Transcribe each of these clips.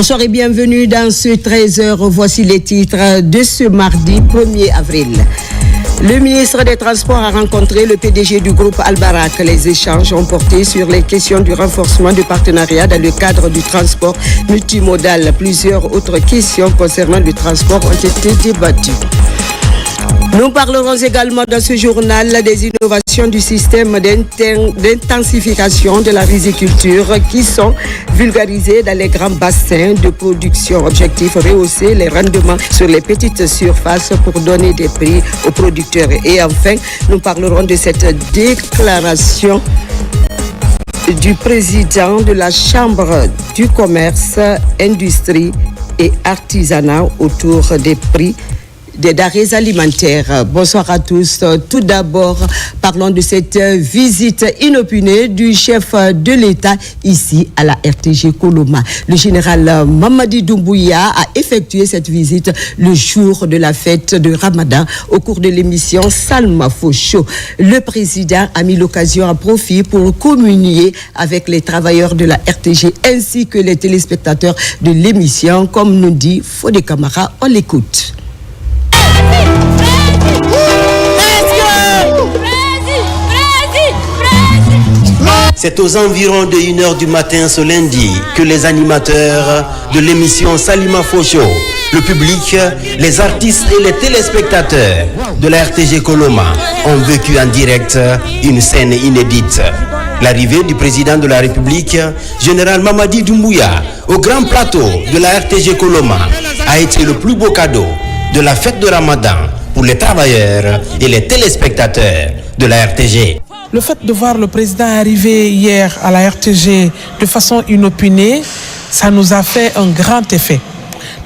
Bonsoir et bienvenue dans ce 13h. Voici les titres de ce mardi 1er avril. Le ministre des Transports a rencontré le PDG du groupe Albarac. Les échanges ont porté sur les questions du renforcement du partenariat dans le cadre du transport multimodal. Plusieurs autres questions concernant le transport ont été débattues. Nous parlerons également dans ce journal des innovations du système d'intensification de la riziculture qui sont vulgarisées dans les grands bassins de production. Objectif, rehausser les rendements sur les petites surfaces pour donner des prix aux producteurs. Et enfin, nous parlerons de cette déclaration du président de la Chambre du commerce, industrie et artisanat autour des prix des denrées alimentaires. Bonsoir à tous. Tout d'abord, parlons de cette visite inopinée du chef de l'État ici à la RTG Koloma. Le général Mamadi Doumbouya a effectué cette visite le jour de la fête de Ramadan au cours de l'émission Salma Fosho. Le président a mis l'occasion à profit pour communier avec les travailleurs de la RTG ainsi que les téléspectateurs de l'émission. Comme nous dit Fodé Camara, on l'écoute. C'est aux environs de 1h du matin ce lundi que les animateurs de l'émission Salima Fosho, le public, les artistes et les téléspectateurs de la RTG Koloma ont vécu en direct une scène inédite. L'arrivée du président de la République, général Mamadi Doumbouya, au grand plateau de la RTG Koloma a été le plus beau cadeau de la fête de Ramadan pour les travailleurs et les téléspectateurs de la RTG. Le fait de voir le président arriver hier à la RTG de façon inopinée, ça nous a fait un grand effet.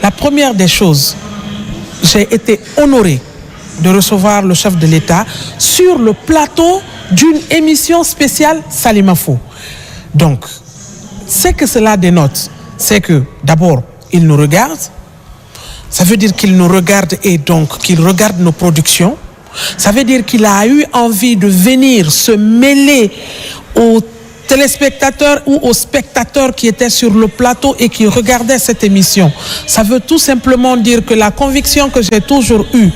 La première des choses, j'ai été honoré de recevoir le chef de l'État sur le plateau d'une émission spéciale Salimafo. Donc, ce que cela dénote, c'est que d'abord, il nous regarde. Ça veut dire qu'il nous regarde et donc qu'il regarde nos productions. Ça veut dire qu'il a eu envie de venir se mêler aux téléspectateurs ou aux spectateurs qui étaient sur le plateau et qui regardaient cette émission. Ça veut tout simplement dire que la conviction que j'ai toujours eue,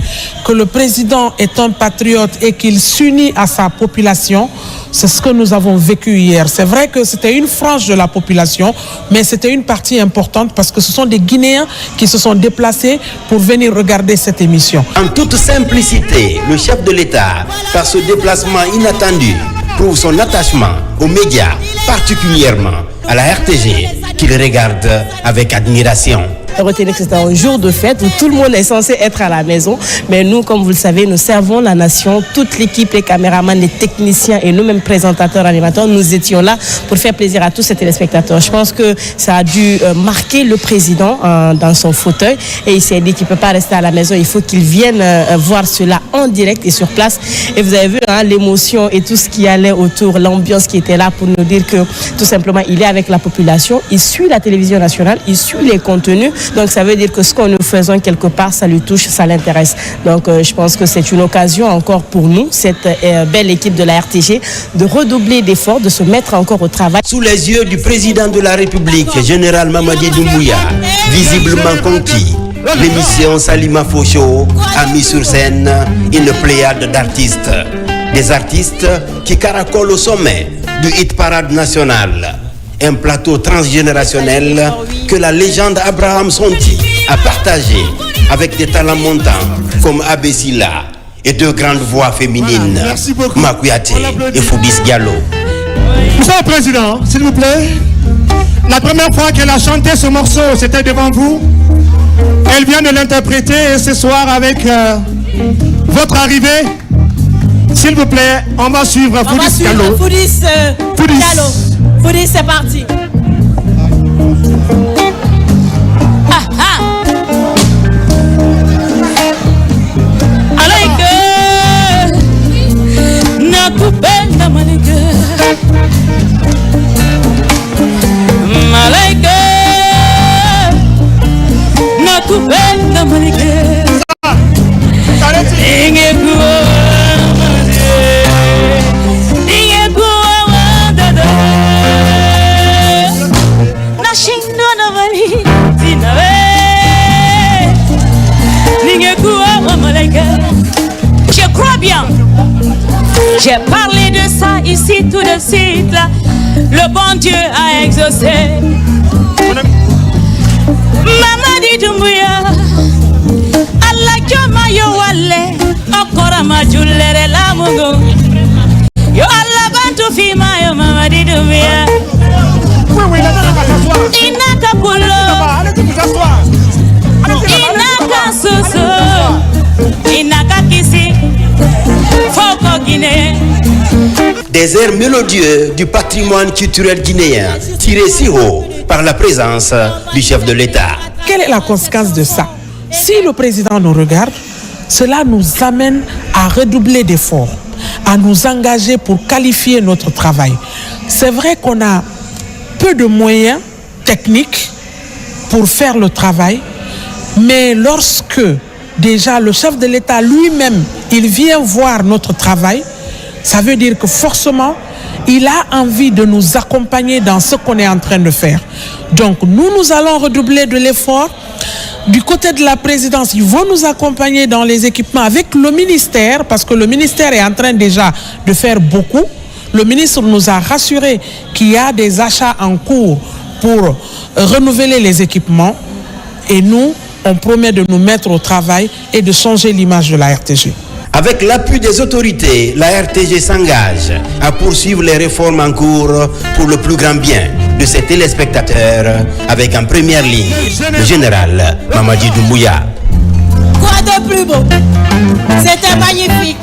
que le président est un patriote et qu'il s'unit à sa population, c'est ce que nous avons vécu hier. C'est vrai que c'était une frange de la population, mais c'était une partie importante parce que ce sont des Guinéens qui se sont déplacés pour venir regarder cette émission. En toute simplicité, le chef de l'État, par ce déplacement inattendu, prouve son attachement aux médias, particulièrement à la RTG, qu'il regarde avec admiration. Retenez que c'est un jour de fête où tout le monde est censé être à la maison. Mais nous, comme vous le savez, nous servons la nation. Toute l'équipe, les caméramans, les techniciens et nous-mêmes présentateurs, animateurs, nous étions là pour faire plaisir à tous ces téléspectateurs. Je pense que ça a dû marquer le président dans son fauteuil. Et il s'est dit qu'il ne peut pas rester à la maison. Il faut qu'il vienne voir cela en direct et sur place. Et vous avez vu l'émotion et tout ce qui allait autour, l'ambiance qui était là pour nous dire que tout simplement, il est avec la population. Il suit la télévision nationale, il suit les contenus. Donc ça veut dire que ce que nous faisons quelque part, ça lui touche, ça l'intéresse. Donc je pense que c'est une occasion encore pour nous, cette belle équipe de la RTG, de redoubler d'efforts, de se mettre encore au travail. Sous les yeux du président de la République, général Mamadi Doumbouya, visiblement conquis, l'émission Salima Fosho a mis sur scène une pléiade d'artistes. Des artistes qui caracolent au sommet du hit parade national. Un plateau transgénérationnel que la légende Abraham Sonti a partagé avec des talents montants comme Abessila et deux grandes voix féminines, Makouyaté et Foudis Diallo. Monsieur le Président, s'il vous plaît, la première fois qu'elle a chanté ce morceau, c'était devant vous. Elle vient de l'interpréter ce soir avec votre arrivée. S'il vous plaît, on va suivre Foudis Diallo. Foudis Diallo. Foudis, c'est parti. J'ai parlé de ça ici tout de suite là. Le bon Dieu a exaucé. Mamadi Doumbouya, Allah Joma yo wale, okora majulere la mugo. Yo Allah bantu fima yo Mamadi Doumbouya. Inaka pulo, inaka susu, inaka kisi, foko Guinée. Des airs mélodieux du patrimoine culturel guinéen, tirés si haut par la présence du chef de l'État. Quelle est la conséquence de ça? Si le président nous regarde, cela nous amène à redoubler d'efforts, à nous engager pour qualifier notre travail. C'est vrai qu'on a peu de moyens techniques pour faire le travail, mais lorsque déjà le chef de l'État lui-même, il vient voir notre travail, ça veut dire que forcément, il a envie de nous accompagner dans ce qu'on est en train de faire. Donc, nous allons redoubler de l'effort. Du côté de la présidence, ils vont nous accompagner dans les équipements avec le ministère, parce que le ministère est en train déjà de faire beaucoup. Le ministre nous a rassuré qu'il y a des achats en cours pour renouveler les équipements. Et nous, on promet de nous mettre au travail et de changer l'image de la RTG. Avec l'appui des autorités, la RTG s'engage à poursuivre les réformes en cours pour le plus grand bien de ses téléspectateurs, avec en première ligne le général Mamadi Doumbouya. Quoi de plus beau? C'était magnifique.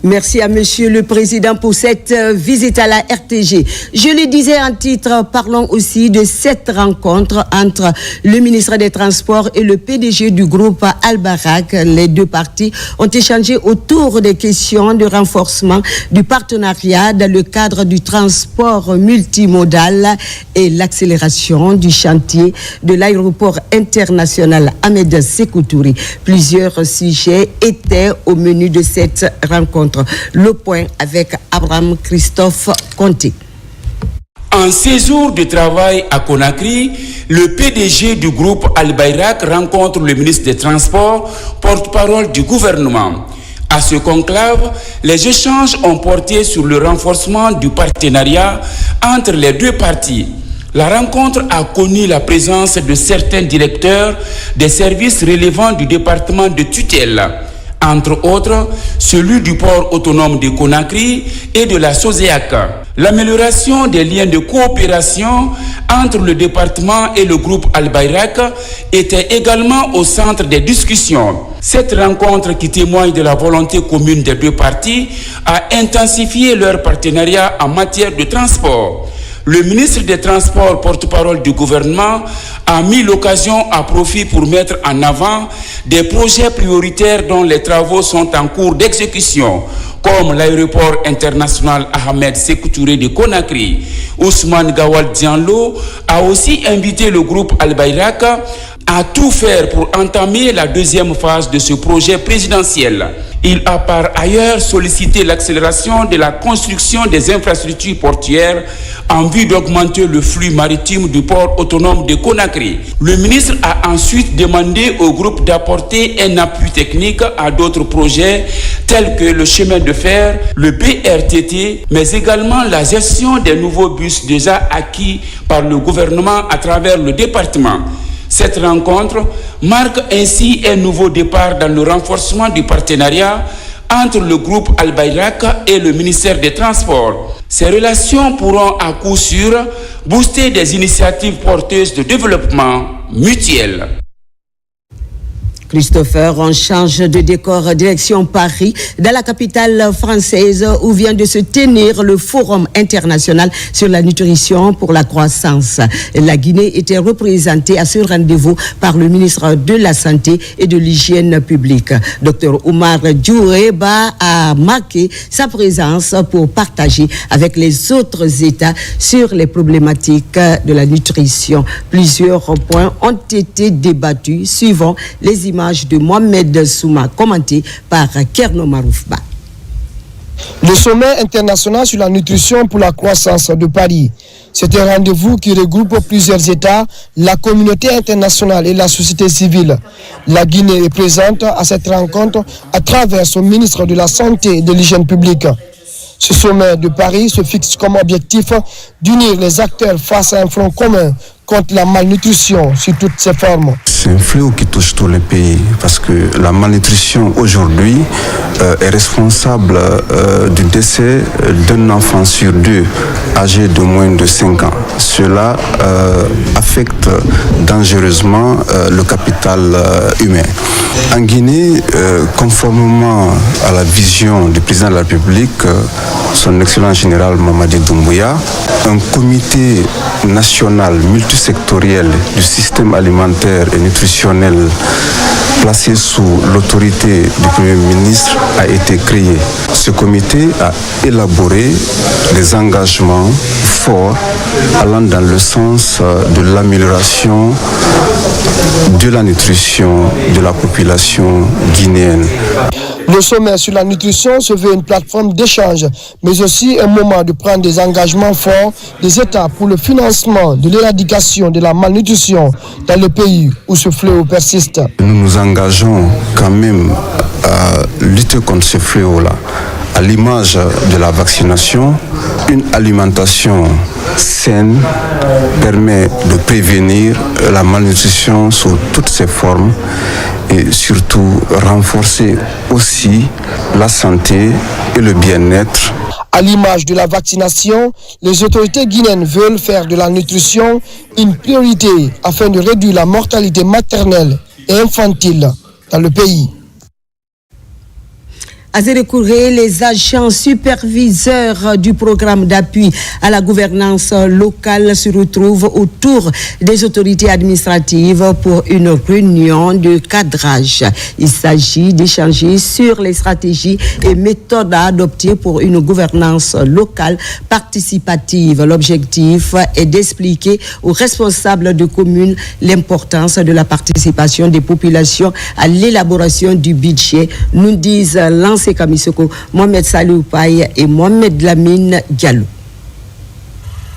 Merci à Monsieur le Président pour cette visite à la RTG. Je le disais en titre, parlons aussi de cette rencontre entre le ministre des Transports et le PDG du groupe Albarac. Les deux parties ont échangé autour des questions de renforcement du partenariat dans le cadre du transport multimodal et l'accélération du chantier de l'aéroport international Ahmed Sékou Touré. Plusieurs sujets étaient au menu de cette rencontre. Le point avec Abraham Christophe Conté. En séjour de travail à Conakry, le PDG du groupe Al-Bayrak rencontre le ministre des Transports, porte-parole du gouvernement. À ce conclave, les échanges ont porté sur le renforcement du partenariat entre les deux parties. La rencontre a connu la présence de certains directeurs des services relevant du département de tutelle, entre autres celui du port autonome de Conakry et de la SOSEAC. L'amélioration des liens de coopération entre le département et le groupe Al-Bayrak était également au centre des discussions. Cette rencontre, qui témoigne de la volonté commune des deux parties, a intensifié leur partenariat en matière de transport. Le ministre des Transports, porte-parole du gouvernement, a mis l'occasion à profit pour mettre en avant des projets prioritaires dont les travaux sont en cours d'exécution, comme l'aéroport international Ahmed Sékou Touré de Conakry. Ousmane Gawal Diallo a aussi invité le groupe Al-Bayrak à tout faire pour entamer la deuxième phase de ce projet présidentiel. Il a par ailleurs sollicité l'accélération de la construction des infrastructures portuaires en vue d'augmenter le flux maritime du port autonome de Conakry. Le ministre a ensuite demandé au groupe d'apporter un appui technique à d'autres projets tels que le chemin de fer, le BRTT, mais également la gestion des nouveaux bus déjà acquis par le gouvernement à travers le département. Cette rencontre marque ainsi un nouveau départ dans le renforcement du partenariat entre le groupe Al-Bayrak et le ministère des Transports. Ces relations pourront à coup sûr booster des initiatives porteuses de développement mutuel. Christopher, on change de décor, direction Paris, dans la capitale française où vient de se tenir le Forum international sur la nutrition pour la croissance. La Guinée était représentée à ce rendez-vous par le ministre de la Santé et de l'Hygiène publique. Dr Oumar Djoueba a marqué sa présence pour partager avec les autres États sur les problématiques de la nutrition. Plusieurs points ont été débattus suivant les images de Mohamed Souma, commenté par Kerno Maroufba. Le sommet international sur la nutrition pour la croissance de Paris. C'est un rendez-vous qui regroupe plusieurs États, la communauté internationale et la société civile. La Guinée est présente à cette rencontre à travers son ministre de la Santé et de l'Hygiène publique. Ce sommet de Paris se fixe comme objectif d'unir les acteurs face à un front commun contre la malnutrition sous toutes ses formes. C'est un fléau qui touche tous les pays parce que la malnutrition aujourd'hui est responsable du décès d'un enfant sur 2 âgé de moins de 5 ans. Cela affecte dangereusement le capital humain. En Guinée, conformément à la vision du président de la République, son Excellence général Mamadi Doumbouya, un comité national multisectoriel du système alimentaire et nutritionnel placé sous l'autorité du Premier ministre a été créé. Ce comité a élaboré des engagements forts allant dans le sens de l'amélioration de la nutrition de la population guinéenne. Le sommet sur la nutrition se veut une plateforme d'échange, mais aussi un moment de prendre des engagements forts des États pour le financement de l'éradication de la malnutrition dans le pays où ce fléau persiste. Nous nous engageons quand même à lutter contre ce fléau-là. À l'image de la vaccination, une alimentation saine permet de prévenir la malnutrition sous toutes ses formes et surtout renforcer aussi la santé et le bien-être. À l'image de la vaccination, les autorités guinéennes veulent faire de la nutrition une priorité afin de réduire la mortalité maternelle et infantile dans le pays. À Zérekouré, les agents superviseurs du programme d'appui à la gouvernance locale se retrouvent autour des autorités administratives pour une réunion de cadrage. Il s'agit d'échanger sur les stratégies et méthodes à adopter pour une gouvernance locale participative. L'objectif est d'expliquer aux responsables de communes l'importance de la participation des populations à l'élaboration du budget, nous disent l'ancien Kamisoko, Mohamed Salou Paye et Mohamed Lamine Diallo.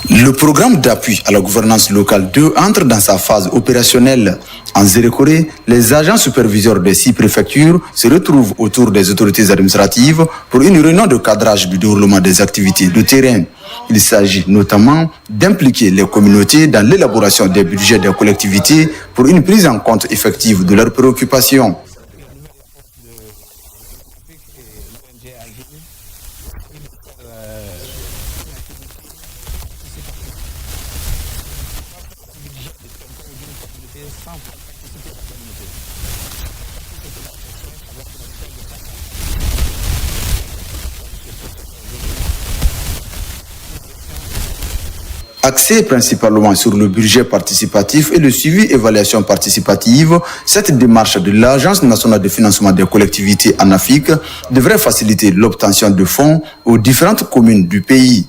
Le programme d'appui à la gouvernance locale 2 entre dans sa phase opérationnelle. En Zérekouré, les agents superviseurs des 6 préfectures se retrouvent autour des autorités administratives pour une réunion de cadrage du déroulement des activités de terrain. Il s'agit notamment d'impliquer les communautés dans l'élaboration des budgets des collectivités pour une prise en compte effective de leurs préoccupations. Axé principalement sur le budget participatif et le suivi-évaluation participative, cette démarche de l'Agence nationale de financement des collectivités en Afrique devrait faciliter l'obtention de fonds aux différentes communes du pays.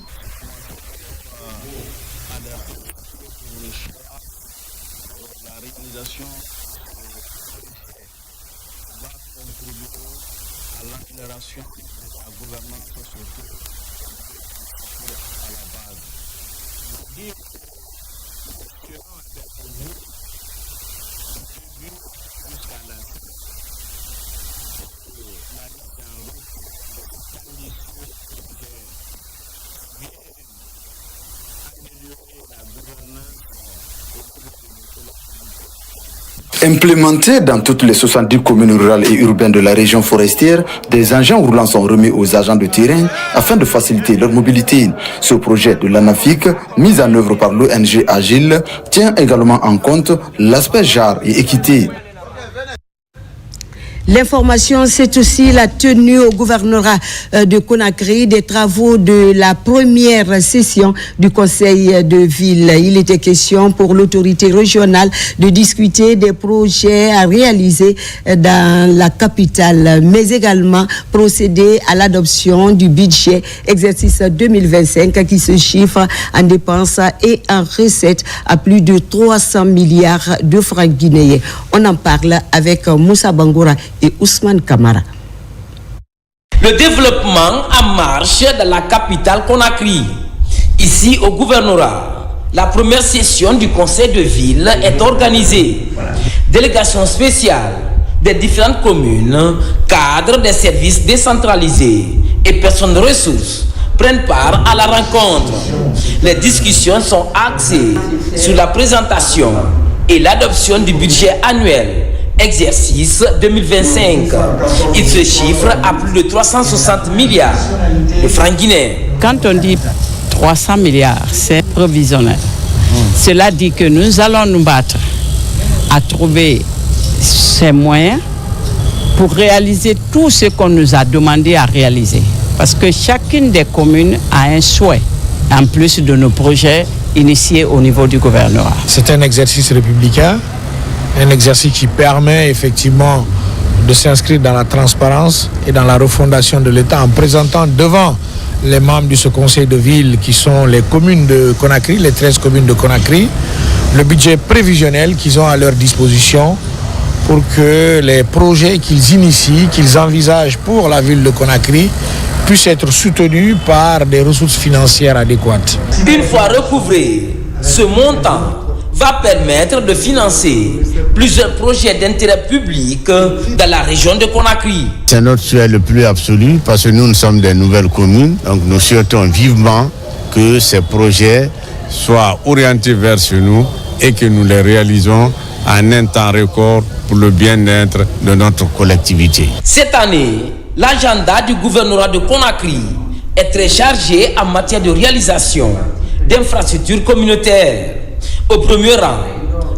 Implémentés dans toutes les 70 communes rurales et urbaines de la région forestière, des engins roulants sont remis aux agents de terrain afin de faciliter leur mobilité. Ce projet de l'ANAFIC, mis en œuvre par l'ONG Agile, tient également en compte l'aspect genre et équité. L'information, c'est aussi la tenue au gouvernorat de Conakry des travaux de la première session du conseil de ville. Il était question pour l'autorité régionale de discuter des projets à réaliser dans la capitale, mais également procéder à l'adoption du budget exercice 2025 qui se chiffre en dépenses et en recettes à plus de 300 milliards de francs guinéens. On en parle avec Moussa Bangoura et Ousmane Kamara. Le développement en marche dans la capitale Conakry. Ici au gouvernorat, la première session du conseil de ville est organisée. Délégation spéciale des différentes communes, cadres des services décentralisés et personnes de ressources prennent part à la rencontre. Les discussions sont axées sur la présentation et l'adoption du budget annuel exercice 2025. Il se chiffre à plus de 360 milliards de francs guinéens. Quand on dit 300 milliards, c'est prévisionnel. Cela dit que nous allons nous battre à trouver ces moyens pour réaliser tout ce qu'on nous a demandé à réaliser. Parce que chacune des communes a un souhait, en plus de nos projets initiés au niveau du gouvernorat. C'est un exercice républicain, un exercice qui permet effectivement de s'inscrire dans la transparence et dans la refondation de l'État en présentant devant les membres de ce conseil de ville qui sont les communes de Conakry, les 13 communes de Conakry, le budget prévisionnel qu'ils ont à leur disposition pour que les projets qu'ils initient, qu'ils envisagent pour la ville de Conakry puissent être soutenus par des ressources financières adéquates. Une fois recouvré, ce montant va permettre de financer plusieurs projets d'intérêt public dans la région de Conakry. C'est notre souhait le plus absolu parce que nous sommes des nouvelles communes, donc nous souhaitons vivement que ces projets soient orientés vers nous et que nous les réalisons en un temps record pour le bien-être de notre collectivité. Cette année, l'agenda du gouvernorat de Conakry est très chargé en matière de réalisation d'infrastructures communautaires. Au premier rang,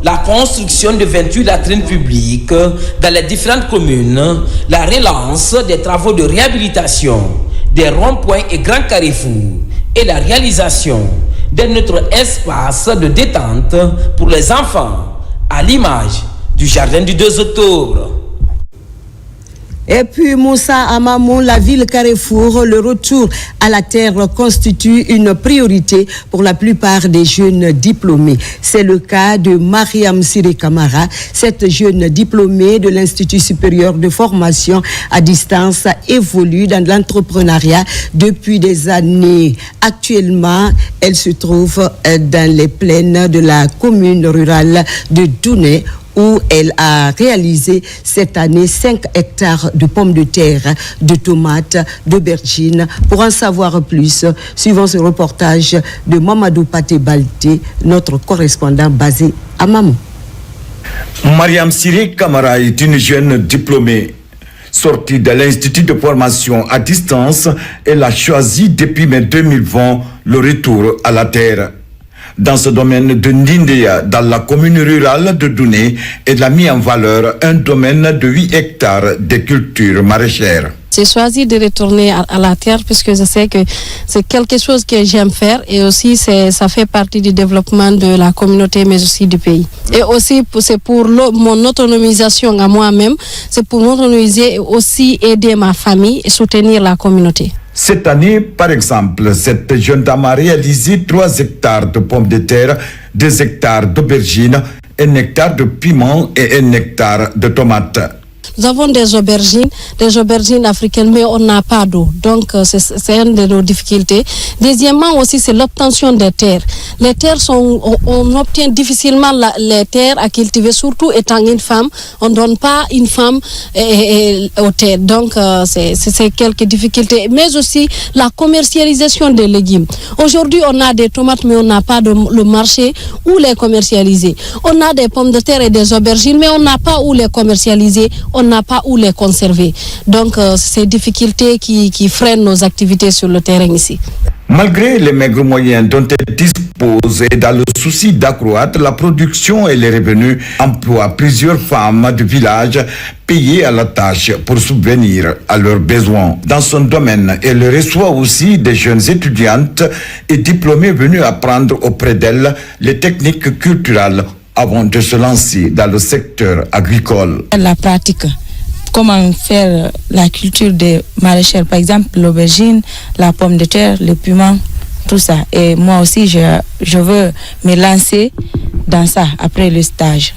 la construction de 28 latrines publiques dans les différentes communes, la relance des travaux de réhabilitation des ronds-points et grands carrefours et la réalisation d'un autre espace de détente pour les enfants à l'image du jardin du 2 octobre. Et puis Moussa Amamou, la ville Carrefour, le retour à la terre constitue une priorité pour la plupart des jeunes diplômés. C'est le cas de Mariam Siré Kamara. Cette jeune diplômée de l'Institut supérieur de formation à distance évolue dans l'entrepreneuriat depuis des années. Actuellement, elle se trouve dans les plaines de la commune rurale de Douné, où elle a réalisé cette année 5 hectares de pommes de terre, de tomates, d'aubergines. Pour en savoir plus, suivons ce reportage de Mamadou Paté Balté, notre correspondant basé à Mamou. Mariam Siré Kamara est une jeune diplômée. Sortie de l'Institut de formation à distance, elle a choisi depuis mai 2020 le retour à la terre. Dans ce domaine de Ndindeya, dans la commune rurale de Douné, elle a mis en valeur un domaine de 8 hectares de cultures maraîchères. J'ai choisi de retourner à la terre puisque je sais que c'est quelque chose que j'aime faire et aussi ça fait partie du développement de la communauté mais aussi du pays. Et aussi c'est pour mon autonomisation à moi-même, c'est pour m'autonomiser et aussi aider ma famille et soutenir la communauté. Cette année, par exemple, cette jeune dame a réalisé 3 hectares de pommes de terre, 2 hectares d'aubergines, 1 hectare de piment et 1 hectare de tomates. Nous avons des aubergines africaines, mais on n'a pas d'eau. Donc, c'est une de nos difficultés. Deuxièmement aussi, c'est l'obtention des terres. Les terres on obtient difficilement les terres à cultiver, surtout étant une femme. On ne donne pas une femme aux terres. Donc, c'est quelques difficultés. Mais aussi, la commercialisation des légumes. Aujourd'hui, on a des tomates, mais on n'a pas le marché où les commercialiser. On a des pommes de terre et des aubergines, mais on n'a pas où les commercialiser. On n'a pas où les conserver. Donc, c'est ces difficultés qui freinent nos activités sur le terrain ici. Malgré les maigres moyens dont elle dispose et dans le souci d'accroître la production et les revenus, emploie plusieurs femmes du village payées à la tâche pour subvenir à leurs besoins. Dans son domaine, elle reçoit aussi des jeunes étudiantes et diplômées venues apprendre auprès d'elle les techniques culturelles avant de se lancer dans le secteur agricole. La pratique, comment faire la culture des maraîchères, par exemple l'aubergine, la pomme de terre, le piment, tout ça. Et moi aussi, je veux me lancer dans ça après le stage.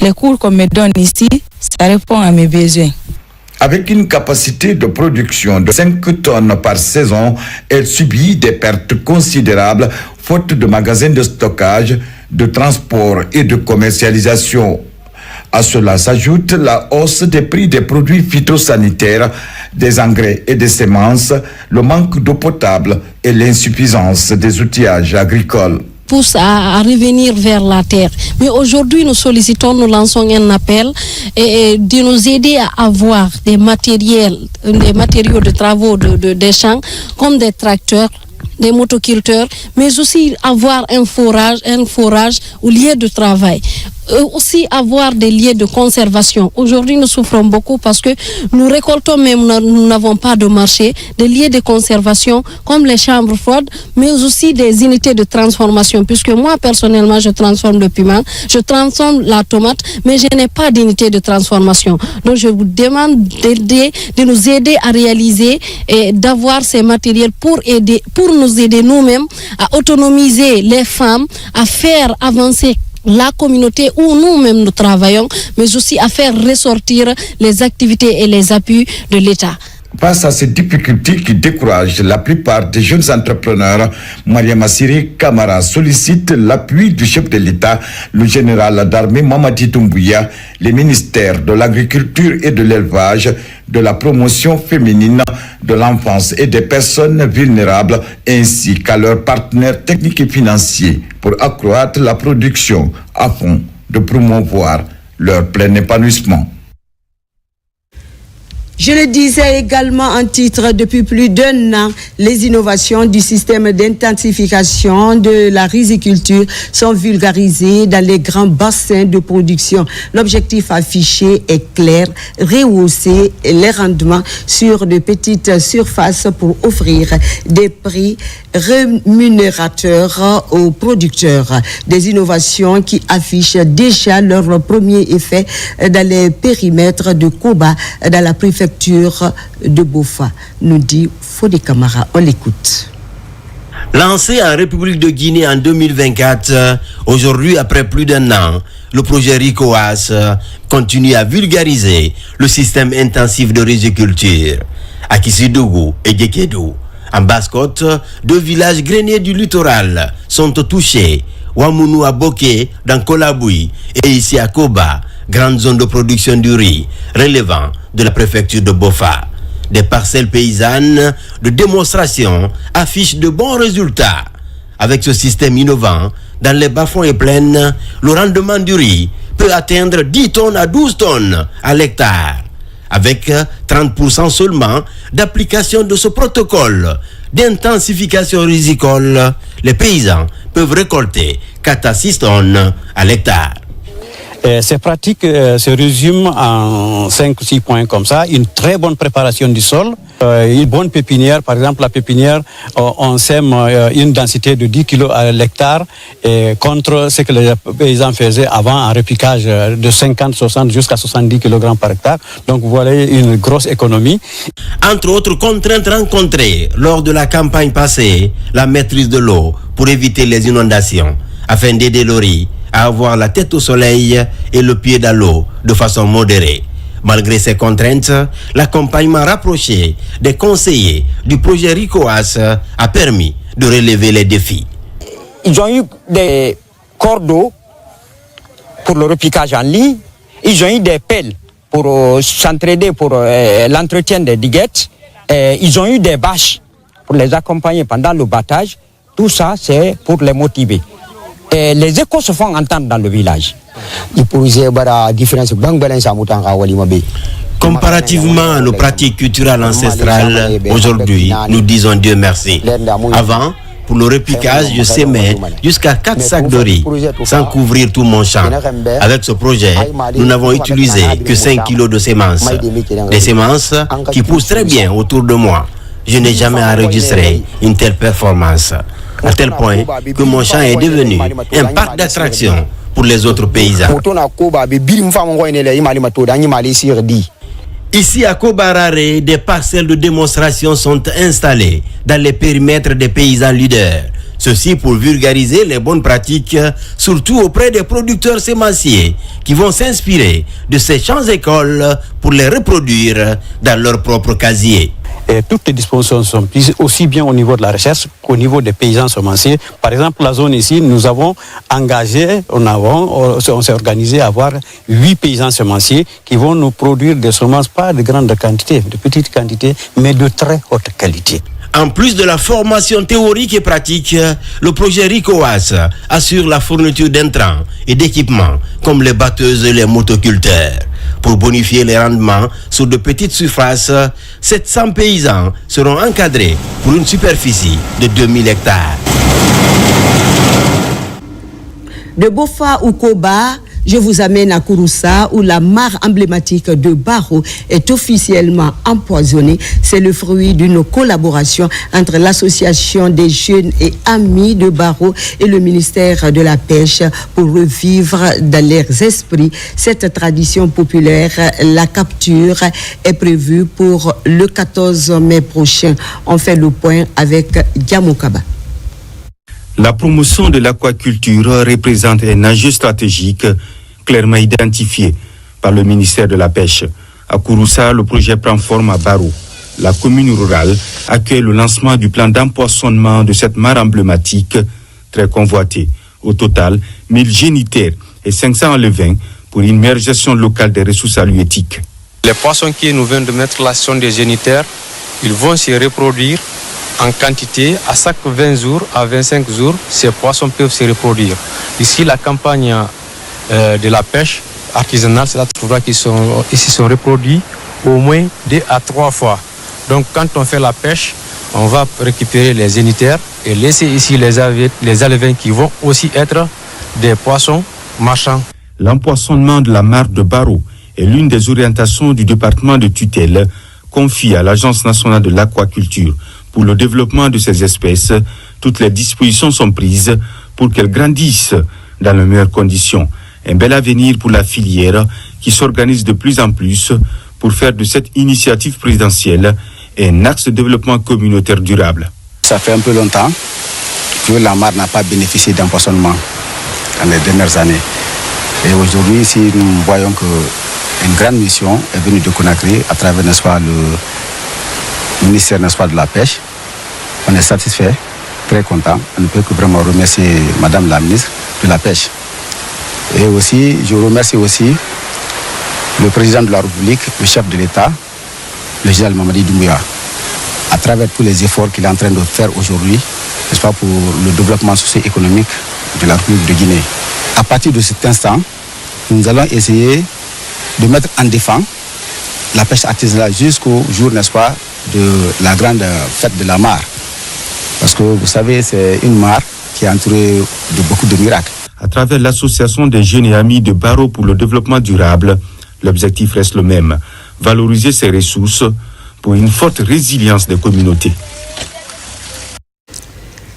Les cours qu'on me donne ici, ça répond à mes besoins. Avec une capacité de production de 5 tonnes par saison, elle subit des pertes considérables faute de magasins de stockage, de transport et de commercialisation. À cela s'ajoute la hausse des prix des produits phytosanitaires, des engrais et des semences, le manque d'eau potable et l'insuffisance des outillages agricoles. Pousse à revenir vers la terre. Mais aujourd'hui, nous sollicitons, nous lançons un appel de nous aider à avoir des matériaux de travaux des champs, comme des tracteurs, des motoculteurs, mais aussi avoir un forage au lieu de travail. Aussi avoir des lieux de conservation. Aujourd'hui, nous souffrons beaucoup parce que nous récoltons, mais nous n'avons pas de marché, des lieux de conservation comme les chambres froides, mais aussi des unités de transformation, puisque moi, personnellement, je transforme le piment, je transforme la tomate, mais je n'ai pas d'unité de transformation. Donc, je vous demande de nous aider à réaliser et d'avoir ces matériels pour nous aider nous-mêmes à autonomiser les femmes, à faire avancer la communauté où nous-mêmes nous travaillons, mais aussi à faire ressortir les activités et les appuis de l'État. Face à ces difficultés qui découragent la plupart des jeunes entrepreneurs, Mariama Siré Camara sollicite l'appui du chef de l'État, le général d'armée Mamadi Doumbouya, les ministères de l'Agriculture et de l'Élevage, de la promotion féminine, de l'enfance et des personnes vulnérables, ainsi qu'à leurs partenaires techniques et financiers pour accroître la production afin de promouvoir leur plein épanouissement. Je le disais également en titre, depuis plus d'1 an, les innovations du système d'intensification de la riziculture sont vulgarisées dans les grands bassins de production. L'objectif affiché est clair, rehausser les rendements sur de petites surfaces pour offrir des prix rémunérateurs aux producteurs. Des innovations qui affichent déjà leur premier effet dans les périmètres de Koba, dans la préfecture de Bofa, nous dit Fodé Camara. On l'écoute. Lancé en République de Guinée en 2024, aujourd'hui, après plus d'1 an, le projet RICOAS continue à vulgariser le système intensif de riziculture. À Kissidougou et Gekedou, en Basse-Côte, 2 villages greniers du littoral sont touchés. Wamounou à Boké, dans Kolaboui, et ici à Koba, grande zone de production du riz, relevant de la préfecture de Bofa. Des parcelles paysannes de démonstration affichent de bons résultats. Avec ce système innovant, dans les bas-fonds et plaines, le rendement du riz peut atteindre 10 tonnes à 12 tonnes à l'hectare. Avec 30% seulement d'application de ce protocole d'intensification rizicole, les paysans peuvent récolter 4 à 6 tonnes à l'hectare. Ces pratiques se résument en 5 ou 6 points comme ça. Une très bonne préparation du sol, une bonne pépinière. Par exemple, la pépinière, on sème une densité de 10 kg à l'hectare contre ce que les paysans faisaient avant en repiquage de 50, 60 jusqu'à 70 kg par hectare. Donc, vous voyez une grosse économie. Entre autres contraintes rencontrées lors de la campagne passée, la maîtrise de l'eau pour éviter les inondations, afin d'aider le riz à avoir la tête au soleil et le pied dans l'eau de façon modérée. Malgré ces contraintes, l'accompagnement rapproché des conseillers du projet RICOAS a permis de relever les défis. Ils ont eu des cordeaux pour le repiquage en ligne, ils ont eu des pelles pour s'entraider pour l'entretien des diguettes, ils ont eu des bâches pour les accompagner pendant le battage. Tout ça, c'est pour les motiver. Et les échos se font entendre dans le village. Comparativement à nos pratiques culturelles ancestrales, aujourd'hui, nous disons Dieu merci. Avant, pour le repiquage, je sémais jusqu'à 4 sacs de riz, sans couvrir tout mon champ. Avec ce projet, nous n'avons utilisé que 5 kilos de semences. Des semences qui poussent très bien autour de moi. Je n'ai jamais enregistré une telle performance. À tel point que mon champ est devenu un parc d'attraction pour les autres paysans. Ici à Kobarare, des parcelles de démonstration sont installées dans les périmètres des paysans leaders. Ceci pour vulgariser les bonnes pratiques, surtout auprès des producteurs sémenciers qui vont s'inspirer de ces champs-écoles pour les reproduire dans leur propre casier. Et toutes les dispositions sont prises aussi bien au niveau de la recherche qu'au niveau des paysans semenciers. Par exemple, la zone ici, nous avons engagé, on s'est organisé à avoir 8 paysans semenciers qui vont nous produire des semences, pas de grande quantité, de petite quantité, mais de très haute qualité. En plus de la formation théorique et pratique, le projet RICOAS assure la fourniture d'intrants et d'équipements comme les batteuses et les motoculteurs. Pour bonifier les rendements sur de petites surfaces, 700 paysans seront encadrés pour une superficie de 2000 hectares. De Bofa ou Koba, je vous amène à Kouroussa où la mare emblématique de Barreau est officiellement empoisonnée. C'est le fruit d'une collaboration entre l'association des jeunes et amis de Barreau et le ministère de la Pêche pour revivre dans leurs esprits cette tradition populaire. La capture est prévue pour le 14 mai prochain. On fait le point avec Diamokaba. La promotion de l'aquaculture représente un enjeu stratégique clairement identifié par le ministère de la Pêche. À Kouroussa, le projet prend forme à Barreau. La commune rurale accueille le lancement du plan d'empoisonnement de cette mare emblématique très convoitée. Au total, 1000 génitaires et 500 alevins pour une meilleure gestion locale des ressources halieutiques. Les poissons qui nous viennent de mettre là sont des génitaires. Ils vont se reproduire en quantité. À chaque 20 jours, à 25 jours, ces poissons peuvent se reproduire. Ici, la campagne de la pêche artisanale, c'est là que tu vois qu'ils sont reproduits au moins 2 à 3 fois. Donc, quand on fait la pêche, on va récupérer les génitaires et laisser ici les alevins qui vont aussi être des poissons marchands. L'empoisonnement de la mare de Barreau est l'une des orientations du département de tutelle confiée à l'Agence nationale de l'aquaculture. Pour le développement de ces espèces, toutes les dispositions sont prises pour qu'elles grandissent dans les meilleures conditions. Un bel avenir pour la filière qui s'organise de plus en plus pour faire de cette initiative présidentielle un axe de développement communautaire durable. Ça fait un peu longtemps que la mare n'a pas bénéficié d'empoisonnement dans les dernières années. Et aujourd'hui, si nous voyons qu'une grande mission est venue de Conakry à travers, n'est-ce pas, le ministère, n'est-ce pas, de la Pêche, on est satisfait, très content. On ne peut que vraiment remercier Madame la ministre de la Pêche. Et aussi, je remercie aussi le président de la République, le chef de l'État, le général Mamadi Doumbouya, à travers tous les efforts qu'il est en train de faire aujourd'hui, n'est-ce pas, pour le développement socio-économique de la République de Guinée. À partir de cet instant, nous allons essayer de mettre en défense la pêche artisanale jusqu'au jour, n'est-ce pas, de la grande fête de la mare. Parce que vous savez, c'est une mare qui est entourée de beaucoup de miracles. À travers l'association des jeunes et amis de Barreau pour le développement durable, l'objectif reste le même, valoriser ces ressources pour une forte résilience des communautés.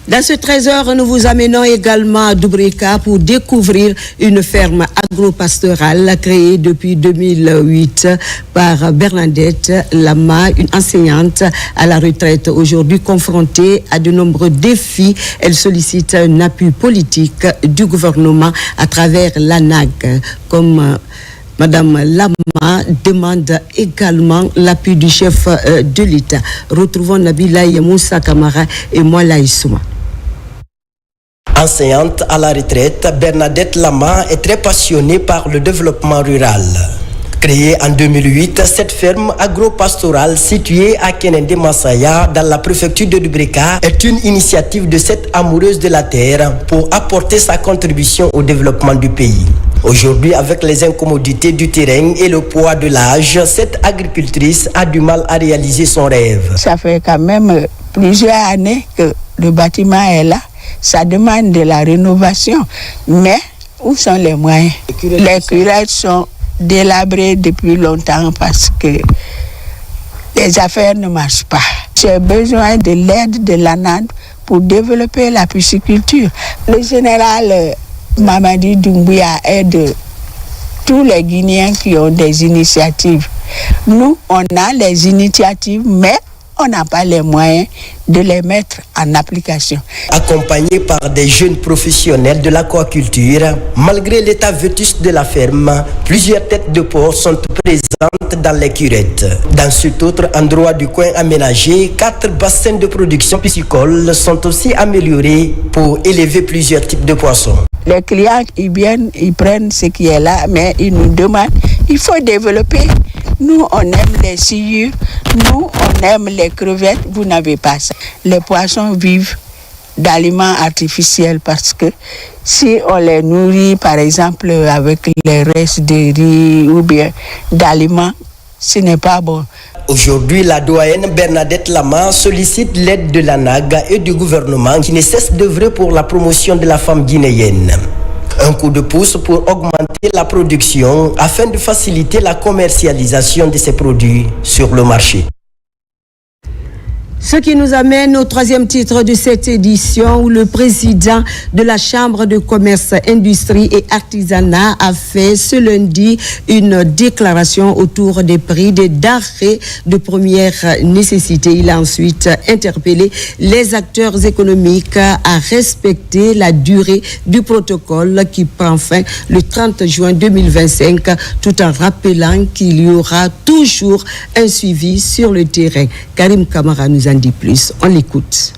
Dans ce trésor, nous vous amenons également à Doubrika pour découvrir une ferme agro-pastorale créée depuis 2008 par Bernadette Lama, une enseignante à la retraite. Aujourd'hui confrontée à de nombreux défis, elle sollicite un appui politique du gouvernement à travers l'ANAG, comme Madame Lama demande également l'appui du chef de l'État. Retrouvons Nabila Moussa Kamara et Moala Issouma. Enseignante à la retraite, Bernadette Lama est très passionnée par le développement rural. Créée en 2008, cette ferme agro-pastorale située à Kenende Massaya, dans la préfecture de Doubrika, est une initiative de cette amoureuse de la terre pour apporter sa contribution au développement du pays. Aujourd'hui, avec les incommodités du terrain et le poids de l'âge, cette agricultrice a du mal à réaliser son rêve. Ça fait quand même plusieurs années que le bâtiment est là. Ça demande de la rénovation. Mais où sont les moyens? Les curettes sont délabrées depuis longtemps parce que les affaires ne marchent pas. J'ai besoin de l'aide de l'ANAD pour développer la pisciculture. Le général Mamadi Doumbouya aide tous les Guinéens qui ont des initiatives. Nous, on a les initiatives, mais on n'a pas les moyens de les mettre en application. Accompagnés par des jeunes professionnels de l'aquaculture, malgré l'état vétuste de la ferme, plusieurs têtes de porc sont présentes dans les curettes. Dans cet autre endroit du coin aménagé, 4 bassins de production piscicole sont aussi améliorés pour élever plusieurs types de poissons. Les clients, ils viennent, ils prennent ce qui est là, mais ils nous demandent, il faut développer. Nous, on aime les sciures, nous, on aime les crevettes, vous n'avez pas ça. Les poissons vivent d'aliments artificiels parce que si on les nourrit, par exemple, avec les restes de riz ou bien d'aliments, ce n'est pas bon. Aujourd'hui, la doyenne Bernadette Lama sollicite l'aide de l'ANAG et du gouvernement qui ne cesse d'œuvrer pour la promotion de la femme guinéenne. Un coup de pouce pour augmenter la production afin de faciliter la commercialisation de ces produits sur le marché. Ce qui nous amène au 3e titre de cette édition où le président de la Chambre de commerce, industrie et artisanat a fait ce lundi une déclaration autour des prix des denrées de première nécessité. Il a ensuite interpellé les acteurs économiques à respecter la durée du protocole qui prend fin le 30 juin 2025 tout en rappelant qu'il y aura toujours un suivi sur le terrain. Karim Kamara nous en dit plus. On l'écoute.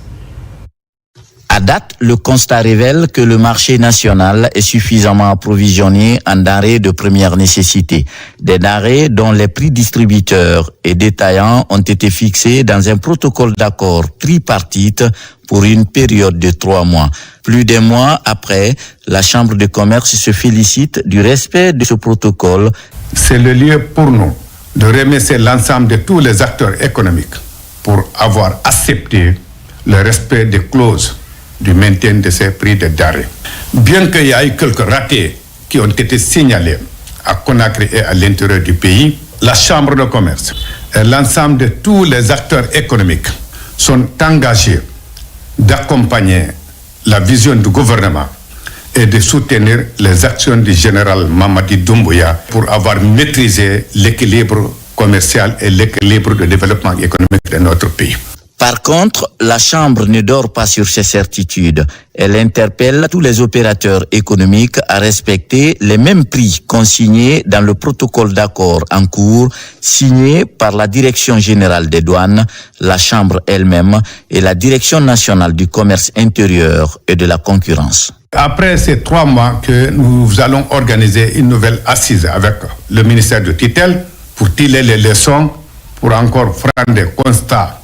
À date, le constat révèle que le marché national est suffisamment approvisionné en denrées de première nécessité. Des denrées dont les prix distributeurs et détaillants ont été fixés dans un protocole d'accord tripartite pour une période de 3 mois. Plus d'un mois après, la Chambre de commerce se félicite du respect de ce protocole. C'est le lieu pour nous de remercier l'ensemble de tous les acteurs économiques pour avoir accepté le respect des clauses du maintien de ces prix de denrées. Bien qu'il y ait eu quelques ratés qui ont été signalés à Conakry et à l'intérieur du pays, la Chambre de commerce et l'ensemble de tous les acteurs économiques sont engagés d'accompagner la vision du gouvernement et de soutenir les actions du général Mamadi Doumbouya pour avoir maîtrisé l'équilibre commercial et l'équilibre de développement économique de notre pays. Par contre, la Chambre ne dort pas sur ses certitudes. Elle interpelle tous les opérateurs économiques à respecter les mêmes prix consignés dans le protocole d'accord en cours, signé par la Direction générale des douanes, la Chambre elle-même et la Direction nationale du commerce intérieur et de la concurrence. Après ces 3 mois que nous allons organiser une nouvelle assise avec le ministère de tutelle pour tirer les leçons, pour encore prendre des constats,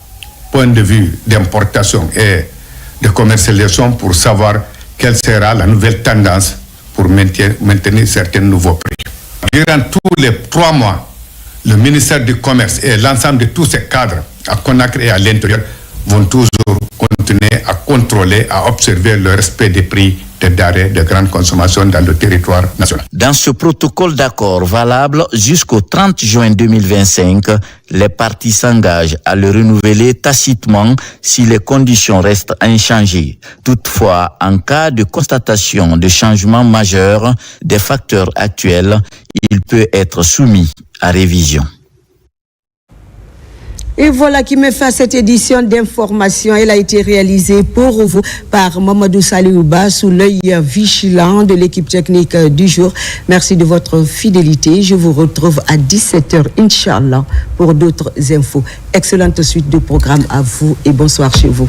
point de vue d'importation et de commercialisation pour savoir quelle sera la nouvelle tendance pour maintenir certains nouveaux prix. Durant tous les 3 mois, le ministère du Commerce et l'ensemble de tous ces cadres à Conakry et à l'intérieur vont toujours continuer à contrôler, à observer le respect des prix des denrées de grande consommation dans le territoire national. Dans ce protocole d'accord valable jusqu'au 30 juin 2025, les parties s'engagent à le renouveler tacitement si les conditions restent inchangées. Toutefois, en cas de constatation de changements majeurs des facteurs actuels, il peut être soumis à révision. Et voilà qui met fin à cette édition d'information. Elle a été réalisée pour vous par Mamadou Saliouba sous l'œil vigilant de l'équipe technique du jour. Merci de votre fidélité. Je vous retrouve à 17h, Inch'Allah, pour d'autres infos. Excellente suite de programme à vous et bonsoir chez vous.